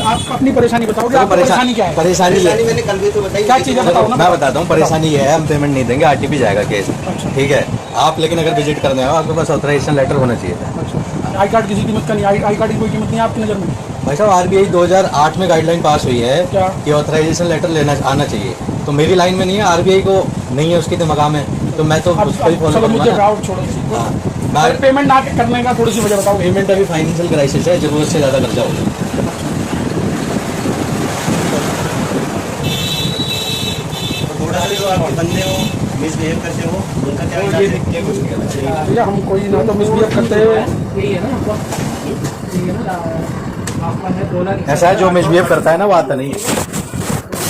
आप अपनी परेशानी बताओगे, आपकी परेशानी क्या है? परेशानी मैंने कल भी तो बताई, क्या चीज़ है बताओ ना। मैं बताता हूँ, परेशानी ये है, हम पेमेंट नहीं देंगे, आरटीपी जाएगा केस, ठीक है। आप लेकिन अगर विजिट करने आओ, आपके पास ऑथराइजेशन लेटर होना चाहिए था। अच्छा, आई कार्ड किसी कीमत का नहीं, आई कार्ड की कोई कीमत नहीं है आपकी नज़र में? भाई साहब, आरबीआई 2008 में गाइडलाइन पास हुई है क्या? कि ऑथराइजेशन लेटर लेना आना चाहिए, तो मेरी लाइन में नहीं है, आरबीआई को नहीं है उसकी दिमाग में, तो मैं तो उसको ही फॉलो करूँगा ना। हाँ, पेमेंट ना करने का थोड़ी सी वजह बताओ। पेमेंट अभी फाइनेंशियल क्राइसिस है, जरूरत से ज़्यादा कर्जा हो गया। आप बंदे हो, मिसबिहेव करते हो, उनका क्या इलाज है? भैया हम कोई ना तो मिसबिहेव करते हैं, ऐसा है, जो मिसबिहेव करता है ना वो आता नहीं है,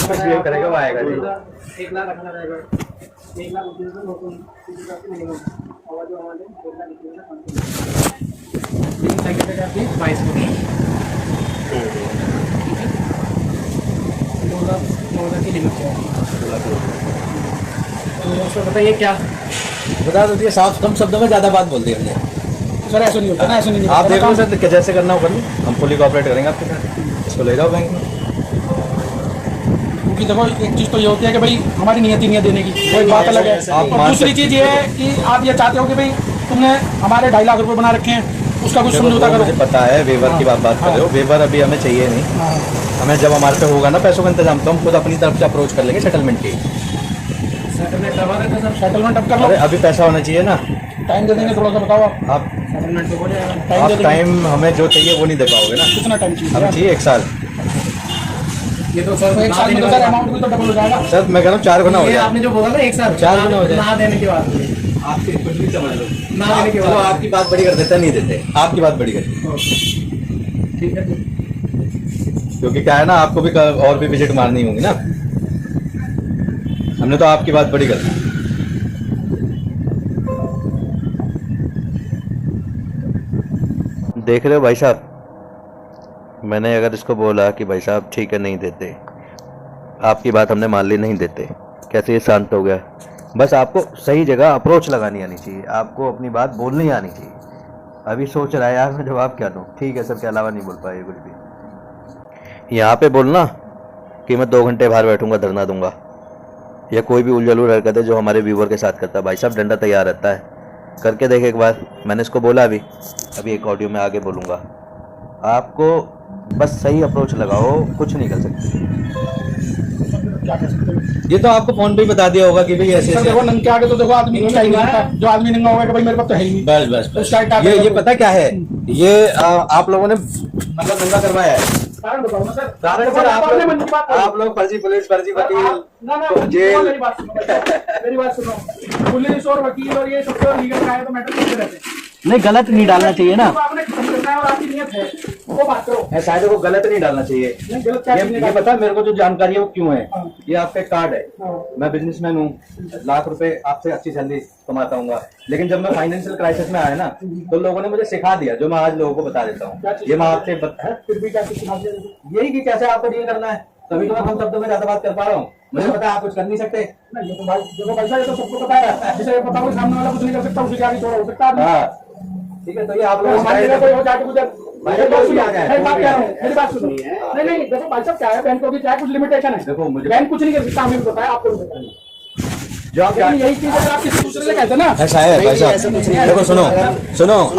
मिसबिहेव करेगा वो आएगा जी। 1 लाख रखना रहेगा, 1 लाख की लिमिट है। तो बताइए क्या बता दो दिए, साफ कम शब्दों में ज़्यादा बात बोल दी हमने। सर, ऐसा नहीं होता ना, ऐसा नहीं आप देख लो सर, जैसे करना हो कर लो, हम फुली कोऑपरेट करेंगे आपके साथ, इसको ले जाओ बैंक में। क्योंकि देखो एक चीज़ तो ये होती है कि भाई हमारी नियति नहीं है देने की, कोई बात अलग है। और दूसरी चीज़ ये है कि आप ये चाहते हो कि भाई तुमने हमारे 2.5 लाख रुपए बना रखे हैं, उसका कुछ समझौता करो। मुझे पता है वेवर की बात कर रहे हो, वेवर अभी हमें चाहिए नहीं, हमें जब हमारे पे होगा ना पैसों का इंतजाम, तो हम खुद अपनी तरफ से अप्रोच कर लेंगे सेटलमेंट की। सेटलमेंट अब कर लो, अरे अभी पैसा होना चाहिए ना, टाइम दे देंगे थोड़ा सा, बताओ आप सेटलमेंट तो हो जाएगा। आप टाइम हमें जो चाहिए वो नहीं दे पाओगे ना। कितना टाइम चाहिए? हमें चाहिए 1 साल। ये तो सर 1 साल में तो सर अमाउंट भी तो डबल हो जाएगा। सर मैं कह रहा हूँ 4 गुना हो जाए। आपने जो बोला ना 1 साल 4 गुना हो जाए। ना देने के बाद, आपकी कुछ भी समझ लो, ना देने के चलो बाद आपकी बात बड़ी कर देते हैं, नहीं देते, आपकी बात बड़ी कर, ठीक है। क्योंकि क्या है ना, आपको भी और भी विजिट मारनी होगी ना, हमने तो आपकी बात बड़ी कर दी। देख रहे हो भाई साहब, मैंने अगर इसको बोला कि भाई साहब ठीक है नहीं देते, आपकी बात हमने मान ली, नहीं देते, कैसे ये शांत हो गया। बस आपको सही जगह अप्रोच लगानी आनी चाहिए, आपको अपनी बात बोलनी आनी चाहिए। अभी सोच रहा है यार मैं जवाब क्या दूँ, ठीक है सर के अलावा नहीं बोल पाए कुछ भी। यहाँ पे बोलना कि मैं 2 घंटे बाहर बैठूंगा, धरना दूंगा, या कोई भी उलझलू हरकत है जो हमारे व्यूवर के साथ करता है, भाई साहब डंडा तैयार रहता है, करके देखे एक बार। मैंने इसको बोला अभी एक ऑडियो में आगे बोलूँगा, आपको बस सही अप्रोच लगाओ, कुछ नहीं कर सकते। क्या कर सकते हो? ये तो आपको फोन पे ही बता दिया होगा कि भाई ऐसे सर देखो नंगे आगे तो देखो आदमी नहीं चाहिए, जो आदमी नंगा होगा कि भाई मेरे पास तो है ही नहीं। बस बस तो बस। उसका क्या ये पता क्या है, ये आप लोगों ने मतलब नंगा करवाया है। कारण बताओ ना सर। कारण सर आप लोग फर्जी पुलिस, फर्जी वकील, जेल। मेरी बात सुनो, पुलिस और वकील और ये सबसे लीगल का है तो मैटर करते रहते हैं। नहीं, गलत नहीं डालना चाहिए ना, आपने खत्म करना है और आपकी नियत है वो बात करो। ऐसा है, को गलत नहीं डालना चाहिए। नहीं गलत क्या ये पता है मेरे को जो जानकारी है वो क्यों है, हाँ। ये आपका कार्ड है, हाँ। मैं बिजनेसमैन हूँ, लाख रुपए आपसे अच्छी सैलरी कमाता हूँ, लेकिन जब मैं फाइनेंशियल क्राइसिस में आया ना, तो लोगों ने मुझे सिखा दिया, जो मैं आज लोगों को बता देता हूँ। ये मैं आपसे फिर भी क्या सिखा दिया? यही कि कैसे आपको डील करना है, तभी तो मैं कम शब्दों में ज्यादा बात कर पा रहा हूँ। मुझे पता है आप कुछ कर नहीं सकते। नहीं तो भाई देखो भाई साहब ये तो सबको पता है, जिसे ये पता हो सामने वाला कुछ नहीं कर सकता, उसे क्या नहीं छोड़ा हो सकता आदमी। हाँ ठीक है, तो ये आप लोग हमारे जगह कोई हो जाके गुजर, मेरी बात सुनो, मेरी बात सुनो। नहीं देखो भाई साहब क्या है, बैंक को भी क्या कुछ लिमिटेशन है, देखो मुझे बैंक कुछ नहीं कर सकता, हमें भी पता है, आपको भी पता है। जो आप लेकिन यही चीज अगर आप किसी दूसरे से कहते हैं ना, ऐसा है भाई साहब, देखो सुनो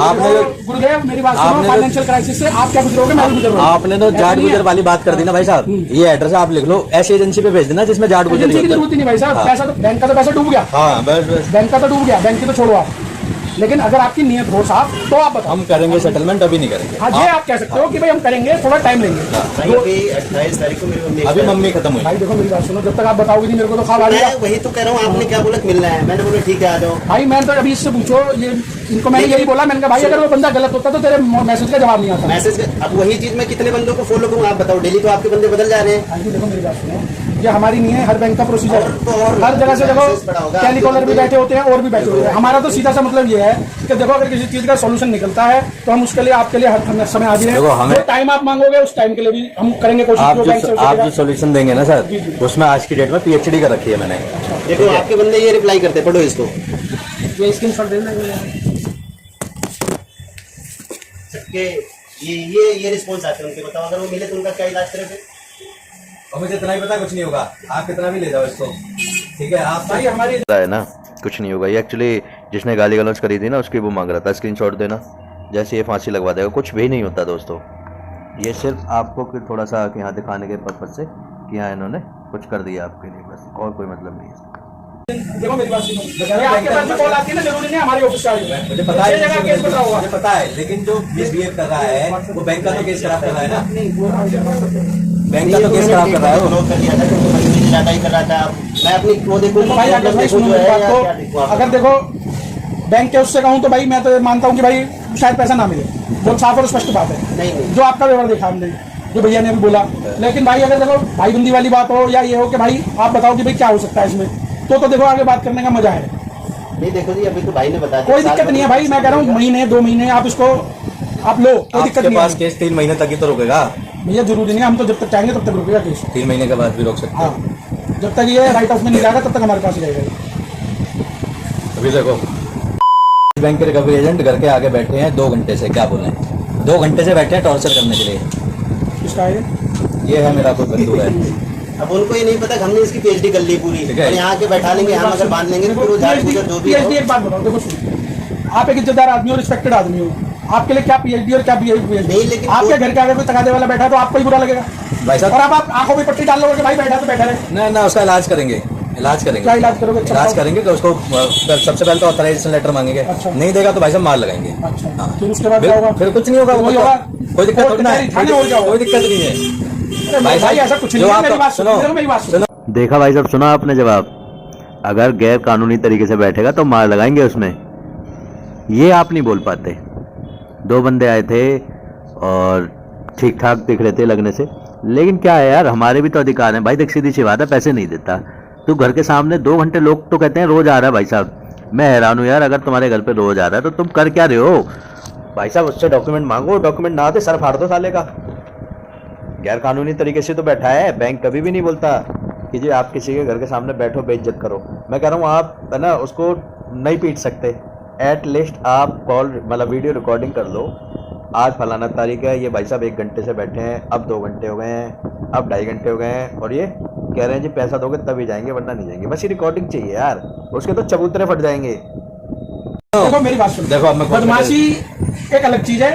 आपने गुरुदेव मेरी बात सुनो, फाइनेंशियल क्राइसिस से आप क्या गुजरोगे, मैं भी गुजरूंगा। आपने तो जाट गुजर वाली बात कर दी ना भाई साहब, ये एड्रेस आप लिख लो, ऐसी एजेंसी पे भेज देना जिसमें जाट गुजर एजेंसी की जरूरत ही नहीं भाई साहब, पैसा तो बैंक का तो पैसा डूब गया, हाँ बस बस, बैंक का तो डूब गया, बैंक की तो छोड़ो आप, लेकिन अगर आपकी नियत हो साहब तो आप बताओ। हम करेंगे सेटलमेंट, अभी नहीं करेंगे। हाँ ये आप कह सकते हो कि भाई हम करेंगे, थोड़ा टाइम लेंगे। अभी 28 तारीख को मेरी मम्मी अभी मम्मी खत्म हुई। भाई देखो मेरी बात सुनो, जब तक आप बताओगे नहीं मेरे को तो खा वालेगा। मैं वही तो कह रहा हूँ, आपने क्या बोला मिलना है, मैंने बोला ठीक है आ जाओ। भाई मैं तो अभी इससे पूछो, ये इनको मैंने यही बोला, मैंने कहा भाई अगर वो बंदा गलत होता तो तेरे मैसेज का जवाब नहीं आता। मैसेज अब वही चीज मैं कितने बंदों को फॉलो करूँ, आप बताओ, डेली तो आपके बंदे बदल जा रहे हैं। भाई देखो मेरी बात सुनो, ये हमारी नहीं है, हर बैंक का प्रोसीजर हर जगह से देखो, टेलीकॉलर भी बैठे होते हैं और भी बैठे होते हैं। हमारा तो सीधा सा मतलब ये है कि देखो अगर किसी चीज का सॉल्यूशन निकलता है तो हम उसके लिए आपके लिए हर समय हाजिर हैं। जो टाइम आप मांगोगे उस टाइम के लिए भी हम करेंगे कोशिश। आप जो सॉल्यूशन देंगे ना सर, उसमें आज की डेट में पीएचडी का रखी है मैंने। देखो आपके बंदे ये रिप्लाई करते, पढ़ो इसको, ये स्क्रीनशॉट दे देंगे। ये रिस्पॉन्स आते हैं उनके। बताओ अगर वो मिले तो उनका क्या इलाज करें फिर? और मुझे इतना ही पता कुछ नहीं होगा, आप कितना भी ले जाओ इसको, ठीक है। आप भाई हमारी है ना, कुछ नहीं होगा। ये एक्चुअली जिसने गाली गलौज करी थी ना, उसकी वो मांग रहा था स्क्रीनशॉट देना, जैसे ये फांसी लगवा देगा। कुछ भी नहीं होता दोस्तों, ये सिर्फ आपको कि थोड़ा सा कि यहाँ दिखाने के पर्पज से कि यहाँ इन्होंने कुछ कर दिया आपके लिए, बस, और कोई मतलब नहीं है। देखो मेरी बात सुनो, आपके पास जो कॉल आती है ना, जरूरी नहीं हमारे ऑफिस का है। मुझे पता है, जगह केस बता होगा, मुझे पता है, लेकिन जो मिसबिहेव कर रहा है वो बैंक का तो केस खराब कर रहा है ना, बैंक का तो केस खराब कर रहा है वो। नोट कर लिया था क्योंकि मजबूरी ज्यादा ही कर रहा था। मैं अपनी वो देखो भाई अगर भाई सुनो मेरी बात को, अगर देखो बैंक के उससे कहूँ तो भाई मैं तो मानता हूँ कि भाई शायद पैसा ना मिले, बहुत साफ और स्पष्ट बात है। नहीं जो आपका व्यवहार देखा हमने, जो भैया ने अभी बोला। लेकिन भाई अगर देखो भाईबंदी वाली बात हो, या ये हो कि भाई आप बताओ कि भाई क्या हो सकता है इसमें, तो देखो आगे बात करने का मजा है। नहीं देखो जी, अभी तो भाई ने बताया कोई दिक्कत नहीं है भाई, मैं कह रहा हूँ महीने 2 महीने आप इसको आप लो, कोई दिक्कत आपके नहीं पास है केस 3 महीने तक ही तो रुकेगा, भैया। जरूरी नहीं है, हम तो जब तक चाहेंगे तब तक रुकेगा केस। 3 महीने के बाद भी रोक सकते हाँ, हैं। जब तक ये राइट ऑफ में नहीं जाएगा तब तक हमारे पास ही रहेगा। अभी देखो बैंक के रिकवरी एजेंट घर के आगे बैठे हैं 2 घंटे से, क्या बोले, 2 घंटे से बैठे हैं टॉर्चर करने के लिए। किसका है ये है मेरा कोई बंधु है। अब उनको ये नहीं पता कि हमने इसकी पीएचडी कर ली पूरी, ठीक है। और यहाँ के बैठा लेंगे, हम अगर बांध लेंगे तो फिर वो झाड़ फूक जो भी पीएचडी एक बात बताओ, देखो सुनिए, आप एक इज्जतदार आदमी हो, रिस्पेक्टेड आदमी हो, आपके लिए क्या पीएचडी और क्या नहीं, पीएचडी। लेकिन आपके घर के आगे कोई तगादे वाला बैठा है तो आपको ही बुरा लगेगा, भाई साहब, और आप आंखों में पट्टी डाल लोगे कि भाई बैठा तो बैठा रहे। ना ना उसका इलाज करेंगे, इलाज करेंगे। क्या इलाज करोगे? अच्छा, इलाज करेंगे कि उसको सबसे पहले तो ऑथराइजेशन लेटर मांगेंगे, अच्छा। नहीं देगा तो भाई साहब मार लगाएंगे। अच्छा, हाँ। फिर उसके बाद क्या होगा? फिर कुछ नहीं होगा, वही वो तो- होगा। कोई दिक्कत कोर्ट थोड़ी ना है, कचहरी थाने हो जाओ। कोई दिक्कत नहीं है अरे भाई ऐसा कुछ नहीं जो है, आपका- मेरी बात सुनो, सुनो, मेरी बात सुनो। देखा भाई साहब, सुना आपने जवाब। अगर गैर कानूनी तरीके से बैठेगा तो मार लगाएंगे उसमें। ये आप नहीं बोल पाते। 2 बंदे आए थे और ठीक ठाक दिख रहे थे लगने से, लेकिन क्या है यार, हमारे भी तो अधिकार हैं भाई। देख सीधी सी बात है, पैसे नहीं देता तू घर के सामने 2 घंटे, लोग तो कहते हैं रोज आ रहा है भाई साहब। मैं हैरान हूँ यार, अगर तुम्हारे घर पे रोज आ रहा है तो तुम कर क्या रहे हो भाई साहब? उससे डॉक्यूमेंट मांगो, डॉक्यूमेंट ना आते सर फाड़ दो साले का। गैर कानूनी तरीके से तो बैठा है। बैंक कभी भी नहीं बोलता कि जी आप किसी के घर के सामने बैठो बेइज्जत करो। मैं कह रहा हूँ आप है ना उसको नहीं पीट सकते, एट लीस्ट आप कॉल मतलब वीडियो रिकॉर्डिंग कर लो, आज फलाना तारीख है, ये भाई साहब 1 घंटे से बैठे हैं, अब 2 घंटे हो गए हैं, अब 2.5 घंटे हो गए हैं, और ये कह रहे हैं जी पैसा दोगे तभी जाएंगे वरना नहीं जाएंगे। बस ये रिकॉर्डिंग चाहिए यार, उसके तो चबूतरे फट जाएंगे। देखो मेरी बात सुनो, देखो अब मैं कोर्ट बदमाशी एक अलग चीज है,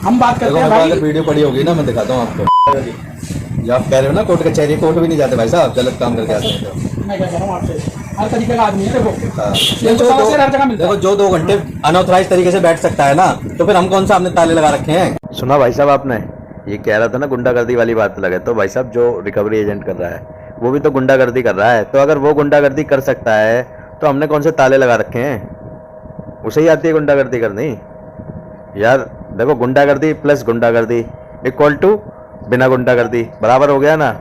हम बात करते हैं भाई। अगर वीडियो पड़ी होगी ना, मैं दिखाता हूँ आपको। जो आप कह रहे हो ना कोर्ट कचहरी, कोर्ट भी नहीं जाते भाई साहब, गलत काम करके आते हैं तो। मैं क्या कह रहा हूँ आपसे, हर तरीके का आदमी है। देखो हाँ। ये तो सारा शेर हर जगह मिलता है। देखो जो 2 घंटे अनऑथराइज तरीके से बैठ सकता है ना, तो फिर हम कौन सा हमने ताले लगा रखे हैं? सुना भाई साहब आपने, ये कह रहा था ना गुंडागर्दी वाली बात लगे, तो भाई साहब जो रिकवरी एजेंट कर रहा है वो भी तो गुंडागर्दी कर रहा है। तो अगर वो गुंडागर्दी कर सकता है तो हमने कौन से ताले लगा रखे हैं? उसे ही आती है गुंडागर्दी करनी यार। देखो गुंडागर्दी प्लस गुंडागर्दी इक्वल टू बिना गुंडागर्दी बराबर हो गया ना।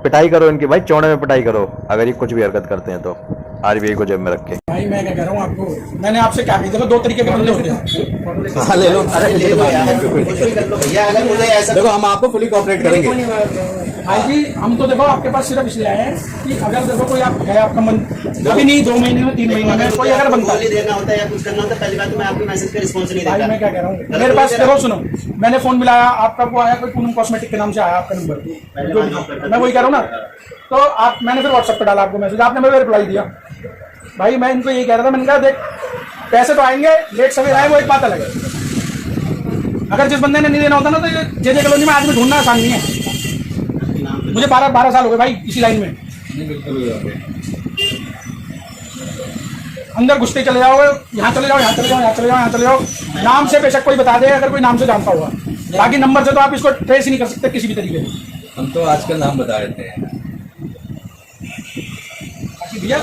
पिटाई करो इनकी भाई, चौड़े में पिटाई करो अगर ये कुछ भी हरकत करते हैं तो, आरबीआई को जेब में रख के। भाई मैं क्या कह रहा हूँ आपको, मैंने आपसे क्या कहा, देखो 2 तरीके के बंदे होते हैं। हाँ ले लो, अरे ले लो यार, कुछ भी कर लो भैया। अगर मुझे ऐसा देखो हम आपको फुली कोऑपरेट करेंगे। भाई जी हम तो देखो आपके पास सिर्फ इसलिए आए हैं कि अगर देखो कोई आप है आपका मन, अभी नहीं 2 महीने में 3 महीने में कोई अगर बनता गोली है। देना होता है या कुछ करना होता है, पहली बात तो मैं आपके मैसेज का रिस्पॉन्स नहीं भाई देता। मैं क्या कह रहा हूँ, मेरे पास देखो सुनो, मैंने फोन मिलाया आपका, वो आया कोई पूनम कॉस्मेटिक के नाम से आया आपका नंबर, मैं वही कह रहा हूँ ना। तो आप मैंने फिर व्हाट्सएप पे डाला आपको मैसेज, आपने मेरे रिप्लाई दिया। भाई मैं इनको यही कह रहा था, मैंने कहा देख पैसे तो आएंगे, लेट सवेर आए वो एक बात अलग है। अगर जिस बंदे ने नहीं देना होता ना, तो ये जे कॉलोनी में आदमी ढूंढना आसान नहीं है। मुझे 12 साल हो गए भाई इसी लाइन में। अंदर घुसते चले जाओ, यहाँ चले जाओ, यहाँ चले जाओ, यहाँ चले जाओ, यहाँ चले जाओ। नाम से बेशक कोई बता दे, अगर कोई नाम से जानता होगा, बाकी नंबर से तो आप इसको ट्रेस ही नहीं कर सकते किसी भी तरीके से। हम तो आजकल नाम बता देते हैं। बाकी भैया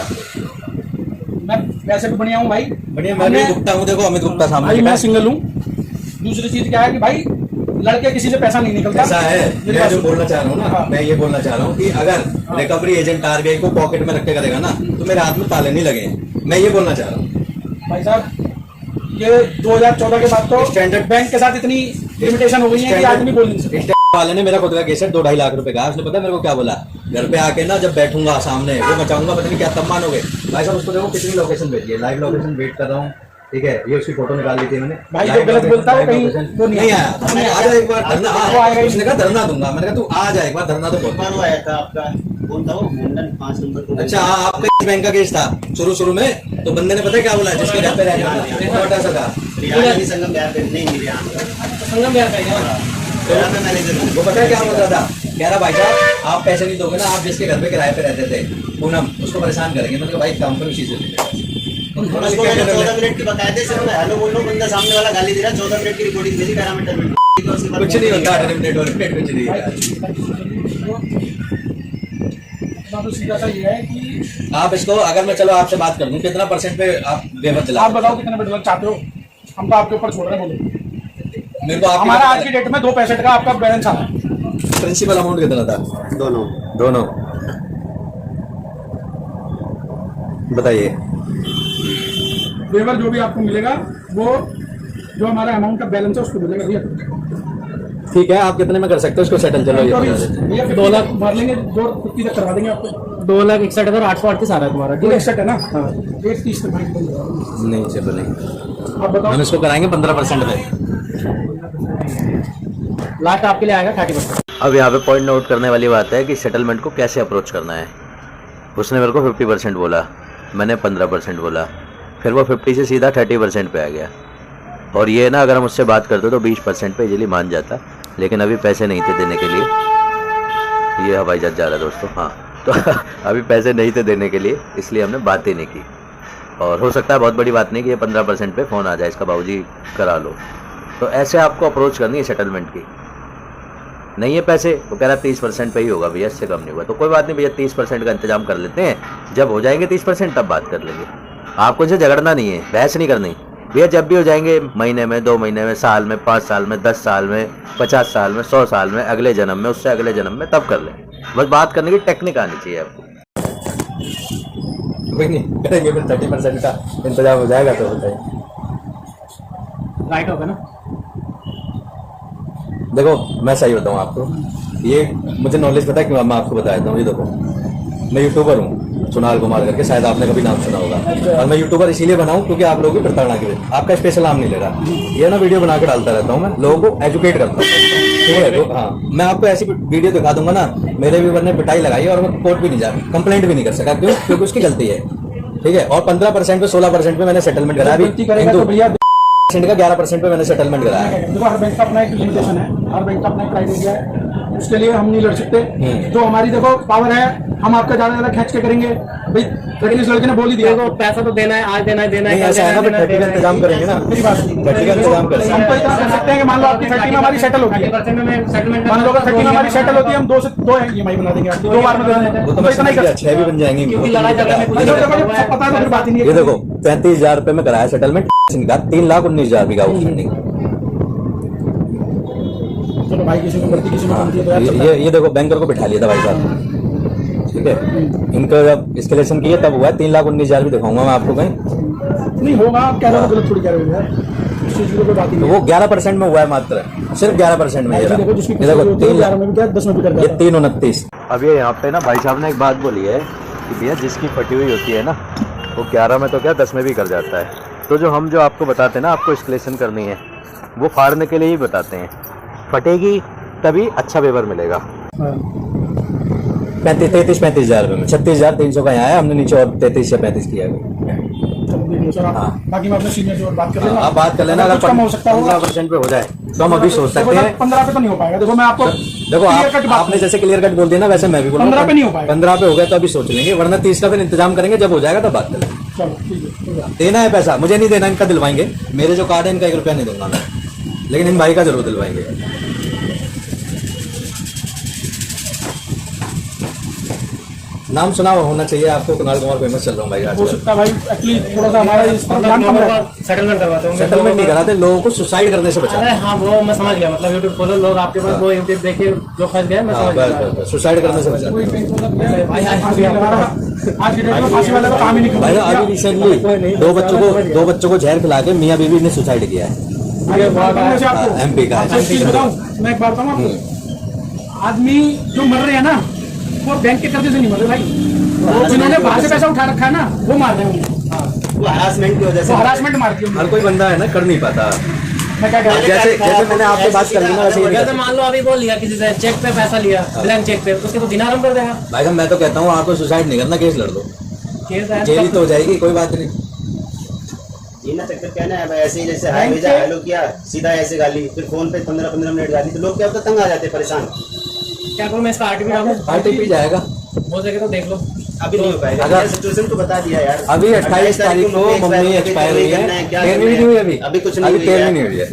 मैं वैसे भी बढ़िया हूँ भाई, बढ़िया, मैं भी गुप्ता हूँ। देखो अमित गुप्ता सामने भाई मैं सिंगल हूँ। दूसरी चीज क्या है कि भाई लड़के किसी से पैसा नहीं निकलता। ऐसा है, मेरी मैं बात जो सुनो। बोलना चाह रहा हूँ ना, हाँ। मैं ये बोलना चाह रहा हूँ कि अगर रिकवरी एजेंट आरबीआई को पॉकेट में रख के करेगा ना, तो मेरे हाथ में ताले नहीं लगे। मैं ये बोलना चाह रहा हूँ भाई साहब, ये 2014 के बाद तो स्टैंडर्ड बैंक के साथ इतनी लिमिटेशन हो गई है कि आदमी बोल नहीं सकता। स्टैंडर्ड वाले ने मेरा खुद का केस है 2-2.5 लाख रुपए का। उसने पता मेरे को क्या बोला, घर पे आके ना जब बैठूंगा सामने वो मचाऊंगा, पता नहीं क्या तब मानोगे। भाई साहब उसको देखो कितनी लोकेशन भेजी है, लाइव लोकेशन वेट कर रहा हूँ, ठीक है, ये उसकी फोटो निकाल ली थी मैंने। भाई जो गलत बोलता है कहीं तो नहीं आया, हमने आ जा एक बार धरना, वो आएगा ही। उसने कहा धरना दूंगा, मैंने कहा तू आ जा एक बार धरना तो बोल। वो आया था आपका कौन था वो मुंडन 5 नंबर को। अच्छा हाँ, आपका इस बैंक का केस था शुरू में, तो बंदे ने पता है क्या बोला, जिसके घर पे रहने छोटा सा था रियानी संगम बिहार पे नहीं मिले संगम बिहार का क्या? मैं मैनेजर हूँ। वो पता है क्या बोल रहा था, कह रहा भाई साहब आप पैसे नहीं दोगे ना, आप जिसके घर पे किराए पे रहते थे पूनम, उसको परेशान करेंगे। मैंने कहा भाई काम करो उसी से। उसको मैंने 14 मिनट की बकायदे से मैं हेलो बोल रहा हूँ, बंदा सामने वाला गाली दे रहा है, 14 मिनट की रिकॉर्डिंग भेजी पैरामीटर में। कुछ नहीं होता, 8 मिनट कुछ नहीं है। तो सीधा सा ये है कि आप इसको, अगर मैं चलो आपसे बात कर दूं, कितना % पे आप बेवत चला? आप बताओ कितने बेड चाहते हो, हम तो आपके ऊपर छोड़ रहे हैं। बोलो मेरे को हमारा आज की डेट में 2 पैसेट का आपका बैलेंस आ रहा है। प्रिंसिपल अमाउंट कितना था? दोनों बताइए। वेवर जो भी आपको मिलेगा वो जो हमारा अमाउंट का बैलेंस है उसको मिलेगा भैया। ठीक है, आप कितने में कर सकते हो इसको सेटल? चलो ये भैया 2 लाख भर लेंगे, 250 तक करवा देंगे आपको। 2,61,838 आ रहा है तुम्हारा। 261 है ना? हाँ 130 तक भाई। नहीं चलो नहीं, आप बताओ। हम इसको कराएंगे 15% पे। लास्ट आपके लिए आएगा 30%। अब यहाँ पे पॉइंट नोट करने वाली बात है कि सेटलमेंट को कैसे अप्रोच करना है। उसने मेरे को 50% बोला, मैंने 15% बोला, फिर वो 50 से सीधा 30% पे आ गया। और ये ना अगर हम उससे बात करते तो 20% पे इजीली मान जाता, लेकिन अभी पैसे नहीं थे देने के लिए। ये हवाई जहाज जा रहा है दोस्तों, हाँ तो अभी पैसे नहीं थे देने के लिए, इसलिए हमने बात ही नहीं की। और हो सकता है बहुत बड़ी बात नहीं कि ये 15% पे फ़ोन आ जाए इसका, बाबूजी करा लो। तो ऐसे आपको अप्रोच करनी है सेटलमेंट की। नहीं है पैसे, वो कह रहा 30% पे ही होगा भैया, इससे कम नहीं होगा। तो कोई बात नहीं भैया, 30% का इंतजाम कर लेते हैं, जब हो जाएंगे 30% तब बात कर लेंगे। आपको इनसे झगड़ना नहीं है, बहस नहीं करनी भैया। जब भी हो जाएंगे, महीने में, 2 महीने में, साल में, 5 साल में, 10 साल में, 50 साल में, 100 साल में, अगले जन्म में, उससे अगले जन्म में, तब कर लें। बस बात करने की टेक्निक आनी चाहिए आपको। कोई नहीं करेंगे, फिर 30% का इंतजाम हो जाएगा तो बताइए। राइट होगा ना? देखो मैं सही बताऊँ आपको, ये मुझे नॉलेज पता है क्यों, मैं आपको बता देता हूँ। ये देखो मैं यूट्यूबर हूँ, सुनाल कुमार करके, शायद आपने कभी नाम सुना होगा। और मैं यूट्यूबर इसीलिए बनाऊँ क्योंकि आप लोगों की प्रताड़ना की वजह। आपका स्पेशल नाम नहीं ले रहा, ये ना वीडियो बना के डालता रहता हूँ मैं, लोगों को एजुकेट करता हूँ। ठीक है, तो हाँ मैं आपको ऐसी वीडियो दिखा दूंगा ना, मेरे व्यूवर ने पिटाई लगाई और मैं कोर्ट भी नहीं जा, कंप्लेंट भी नहीं कर सका। क्यों? क्योंकि उसकी गलती है। ठीक है, और 15% पे 16% पे मैंने सेटलमेंट कराया। गलती करेगा तो भैया का 11% पे मैंने सेटलमेंट कराया है। देखो हर बैंक का अपना एक लिमिटेशन है, हर बैंक का अपना एक क्राइटेरिया है, उसके लिए हम नहीं लड़ सकते। जो हमारी देखो पावर है, हम आपका ज्यादा खींच के करेंगे भाई। लेकिन इस लड़के ने बोल ही दिया, देखो पैसा तो देना है, आज देना है, देना है, ऐसा है ना, 30 का इंतजाम करेंगे ना, मेरी बात 30 का इंतजाम करेंगे। हम तो इतना कर सकते हैं कि मान लो आपकी 30 में हमारी सेटल होती है, 30% में सेटलमेंट, मान लो अगर 30 में हमारी सेटल होती है, हम 2 से 2 EMI बना देंगे आपकी, 2 बार में दे देंगे। वो तो मैं इतना ही कर सकते 6 भी बन जाएंगे। क्योंकि लड़ाई झगड़े में कुछ हैं। देखो सब पता है तो फिर बात ही नहीं ये है। देखो 35,000 रुपए में कराया सेटलमेंट, 3,19,000 की आउटस्टैंडिंग। चलो भाई किसी को गलती किसी को गलती है तो यार चलता है। ये देखो बैंकर को बिठा लिया था भाई साहब। ठीक है, इनका जब एस्केलेशन किए तब हुआ है। 3,19,000 भी दिखाऊंगा मैं आपको कहीं। नहीं होगा, आप कह रहे हो गलत थोड़ी कह रहे हो यार, इस चीज की कोई बात ही तो नहीं। वो 11% में हुआ है, मात्र सिर्फ 11% में। ये है देखो जिसकी ये देखो 3,11 में भी क्या 10 में भी कर ये दिया। 3,29। अब ये यहाँ पे ना भाई साहब ने एक बात बोली है कि भैया जिसकी फटी हुई होती है ना, वो 11 में तो क्या 10 में भी कर जाता है। तो जो आपको बताते हैं ना, आपको एस्केलेशन करनी है, वो फाड़ने के लिए ही बताते हैं। फटेगी तभी अच्छा वेवर मिलेगा। 35,000 रुपए में 36,300 का यहाँ आया, हमने नीचे और 33 या 35 किया है। बाकी मैं अपने सीनियर से और बात कर लेना। आप बात कर लेना, अगर कुछ कम हो सकता होगा 15% पे हो जाए तो हम अभी सोच सकते हैं। 15 पे तो नहीं हो पाएगा। देखो मैं आपको देखो clear cut बात आपने जैसे क्लियर कट बोल दिया ना, वैसे मैं भी बोल रहा हूँ 15 पे नहीं हो पाएगा। 15 पे हो गया तो अभी सोच लेंगे, वरना 30 का फिर इंतजाम करेंगे, जब हो जाएगा तब बात करेंगे। चलो ठीक है, ठीक है। देना है पैसा, मुझे नहीं देना, इनका दिलवाएंगे। मेरे जो कार्ड है इनका 1 रुपया नहीं दूंगा मैं, लेकिन इन भाई का जरूर दिलवाएंगे। नाम सुना होना चाहिए आपको, कुणाल कुमार फेमस चल रहा हूँ भाई हो आजकल। सकता है भाई, एक्चुअली थोड़ा सा हमारा इस पर ध्यान कम रहता है। सेटलमेंट करवाते होंगे। सेटलमेंट नहीं कराते, लोगों को सुसाइड करने से बचाते अरे हाँ, वो मैं समझ गया। मतलब यूट्यूब खोलो, लोग आपके पास वो यूट्यूब देखे जो फंस गए, मैं समझ गया। सुसाइड करने से बचाते कोई बैंक मतलब ये भाई फांसी लगा रहा है। आज की डेट में फांसी वाला का काम ही नहीं भाई करता। अभी रिसेंटली 2 बच्चों को जहर खिला के मियाँ बीवी ने सुसाइड किया है। अरे बात है वैसे आपको MP का अच्छा, एक चीज बताऊं, मैं एक बात बताऊं आपको, आदमी जो मर रहे हैं ना, वो बैंक के कर्जे से नहीं मर रहे भाई, वो जिन्होंने बाहर से पैसा उठा रखा है ना, वो मार रहे हैं उन्हें। वो हरासमेंट की वजह से वो हरासमेंट मारती हूँ हर कोई बंदा है ना कर नहीं पाता। मैं क्या कह रहा हूँ जैसे जैसे मैंने आपसे बात कर ली ना वैसे ये नहीं जैसे कर मान लो अभी बोल लिया किसी से चेक पे पैसा लिया, ब्लैंक चेक पे, उसके तो दिनारम कर देगा। भाई साहब मैं तो कहता हूँ आपको सुसाइड नहीं करना, केस लड़ दो, केस है जेल ही तो हो जाएगी, कोई बात नहीं। ये ना चक्कर क्या है, ऐसे ही जैसे हाई भेजा हेलो किया, सीधा ऐसे गाली, फिर फोन पे 15-15 मिनट गाली, तो लोग क्या होता है तंग आ जाते हैं, परेशान। क्या करूँ मैं इसका आरटीपी डालूं? आरटीपी जाएगा, हो सके तो देख लो। अभी नहीं हो पाएगा, अगर- सिचुएशन तो बता दिया यार। अभी 28 तारीख को मम्मी एक्सपायर हुई है, 13वीं भी नहीं हुई अभी, अभी कुछ नहीं अभी हुई 13वीं नहीं है। हुई है,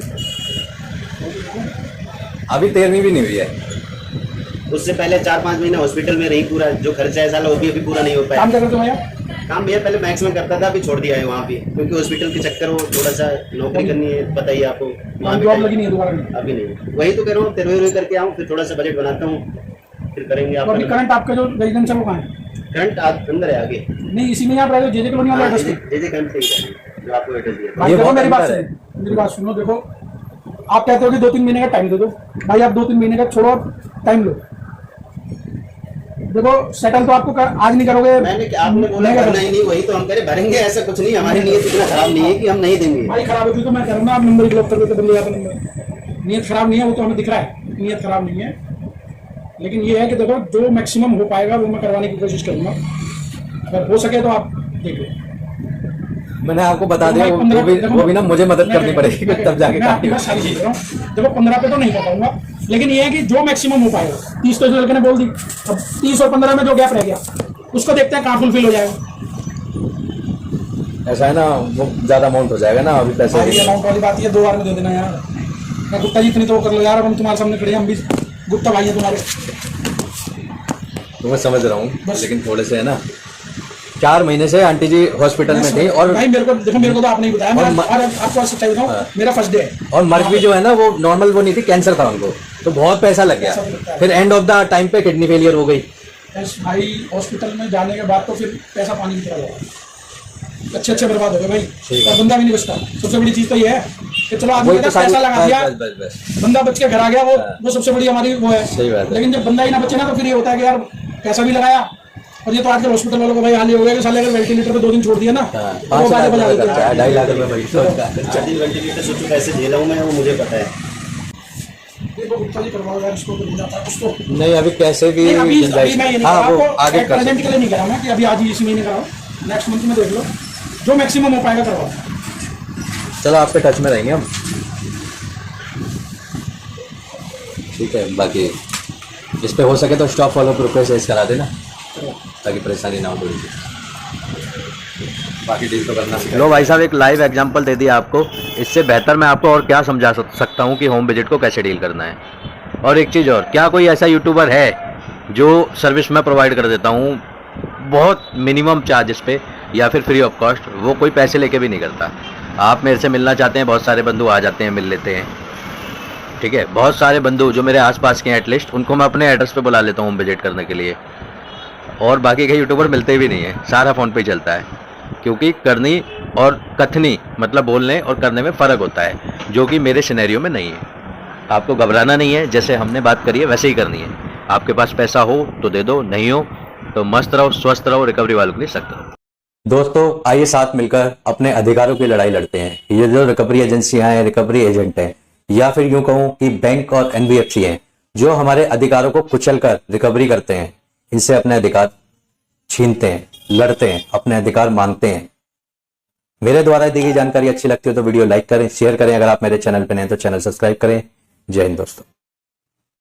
अभी 13वीं भी नहीं हुई है। उससे पहले 4-5 महीने हॉस्पिटल में रही, पूरा जो खर्चा है साला वो भी अभी पूरा नहीं हो पाया। काम कर रहे हो भैया? काम भैया पहले मैक्सिमम करता था, अभी छोड़ दिया है वहाँ पे, क्योंकि हॉस्पिटल के चक्कर वो थोड़ा सा नौकरी करनी है, पता ही है आपको वहाँ जॉब पे। लगी नहीं है दोबारा नहीं। अभी नहीं, वही तो कह रहा हूँ, तेरह करके आऊँ, फिर थोड़ा सा बजट बनाता हूँ, फिर करेंगे तो अभी आप। करंट आपका जो रेजिडेंस है वो कहाँ है? करंट अंदर है आगे, नहीं इसी में आप रह रहे हो जेजे कॉलोनी वाला एड्रेस पे? जे करंट जो आपको एड्रेस दिया। भाई ये देखो बहुत मेरी बात अंतर सुनो, मेरी बात सुनो, देखो आप कहते हो कि 2-3 महीने का टाइम दे दो, भाई आप 2-3 महीने का छोड़ो, टाइम लो। देखो सेटल तो आपको आज नहीं करोगे। मैंने आपने बोला नहीं भरना ही नहीं, वही तो हम करें, भरेंगे, ऐसा कुछ नहीं, हमारी नीयत इतना खराब नहीं है कि हम नहीं देंगे। भाई खराब होती तो मैं करूँगा, आप नंबर ब्लॉक कर देते बंद हो जाता नंबर। नीयत खराब नहीं है, वो तो हमें दिख रहा है नीयत खराब नहीं है, लेकिन ये है कि देखो जो मैक्सिमम हो पाएगा वो मैं करवाने की कोशिश करूंगा, अगर हो सके तो आप देख लो। मैंने आपको बता दिया, देखो, मैं 15 वो भी ना मुझे मदद करनी मैं- पड़ेगी तब जाके मैं आपकी बात सारी चीज रहा हूँ। देखो 15 पे तो नहीं कर पाऊंगा, लेकिन ये है कि जो मैक्सिमम हो पाएगा। 30 तो जो लड़के ने बोल दी, अब 30 और 15 में जो गैप रह गया उसको देखते हैं कहाँ फुलफिल हो जाएगा। ऐसा है ना, वो ज्यादा अमाउंट हो जाएगा ना अभी पैसे। भाई अमाउंट वाली बात ये 2 बार में दे देना यार। मैं गुप्ता जी इतनी तो कर लो यार, अब हम तुम्हारे सामने खड़े हैं, हम भी गुप्ता भाई हैं तुम्हारे। तो मैं समझ रहा हूँ, बस। लेकिन थोड़े से है ना, 4 महीने से आंटी जी हॉस्पिटल में थी और भाई मेरे को देखो, मेरे को तो आपने ही बताया, और और आपको आज सच्चाई बताऊं, मेरा फर्स्ट डे है। और मर्ग भी जो है ना वो नॉर्मल वो नहीं थी, कैंसर था उनको, तो बहुत पैसा लग गया। फिर एंड ऑफ द टाइम पे किडनी फेलियर हो गई। बस भाई हॉस्पिटल में जाने के बाद तो फिर पैसा पानी की तरह लगा, अच्छे बर्बाद हो गए भाई, और बंदा भी नहीं बचता। सबसे बड़ी चीज तो ये है कि चलो आदमी वही ने तो सारी पैसा लगा दिया, बस, बस, बस। बंदा बच के घर आ गया, वो सबसे बड़ी हमारी वो है। सही बात है। लेकिन जब बंदा ही ना बचे ना, तो फिर ये होता है कि यार पैसा भी लगाया, और ये तो आजकल हॉस्पिटल वालों को भाई हाल ये हो गया कि साले अगर वेंटिलेटर पे 2 दिन छोड़ दिया ना तो वो 5 बाजे लाख बजा रुपए देते खर्चा है, हैं। 2.5 लाख रुपए भाई तो उसका खर्चा। आधी वेंटिलेटर सोचो कैसे झेला हूँ मैं, वो मुझे पता है। देखो गुप्ता जी करवाओ यार, इसको तो नहीं जाता उसको। नहीं अभी कैसे भी नहीं, अभी मैं ये नहीं हाँ करा वो आपको, आगे कर प्रेजेंट सकते के लिए नहीं करा मैं कि अभी आज ही इसी महीने कराओ, नेक्स्ट मंथ में देख लो, जो मैक्सिमम हो पाएगा करवाओ। हैं। चलो आपके टच में रहेंगे हम, ठीक है। बाकी इस पे हो सके तो स्टॉप फॉलो प्रोसेस करा देना ताकि परेशानी ना हो थोड़ी सी। बाकी डील तो करना सीखा। लो भाई साहब, एक लाइव एग्जांपल दे दिया आपको। इससे बेहतर मैं आपको और क्या समझा सकता हूँ कि होम विजिट को कैसे डील करना है। और एक चीज़ और, क्या कोई ऐसा यूट्यूबर है जो सर्विस मैं प्रोवाइड कर देता हूँ बहुत मिनिमम चार्जेस पे या फिर फ्री ऑफ कॉस्ट, वो कोई पैसे लेके भी नहीं करता। आप मेरे से मिलना चाहते हैं, बहुत सारे बंधु आ जाते हैं, मिल लेते हैं, ठीक है। बहुत सारे बंधु जो मेरे आसपास के हैं एटलीस्ट, उनको मैं अपने एड्रेस पे बुला लेता हूँ होम विजिट करने के लिए। और बाकी के यूट्यूबर मिलते भी नहीं है, सारा फ़ोन पे ही चलता है, क्योंकि करनी और कथनी मतलब बोलने और करने में फ़र्क होता है, जो कि मेरे सिनेरियो में नहीं है। आपको घबराना नहीं है, जैसे हमने बात करी है वैसे ही करनी है। आपके पास पैसा हो तो दे दो, नहीं हो तो मस्त रहो, स्वस्थ रहो, रिकवरी वालों के लिए सख्त रहो। दोस्तों आइए साथ मिलकर अपने अधिकारों की लड़ाई लड़ते हैं। ये जो रिकवरी एजेंसियां हैं, रिकवरी एजेंट हैं, या फिर यूं कहूं कि बैंक और एनबीएफसी हैं, जो हमारे अधिकारों को कुचलकर रिकवरी करते हैं, इनसे अपने अधिकार छीनते हैं, लड़ते हैं, अपने अधिकार मांगते हैं। मेरे द्वारा दी गई जानकारी अच्छी लगती हो तो वीडियो लाइक करें, शेयर करें। अगर आप मेरे चैनल पर नए हैं तो चैनल सब्सक्राइब करें। जय हिंद दोस्तों।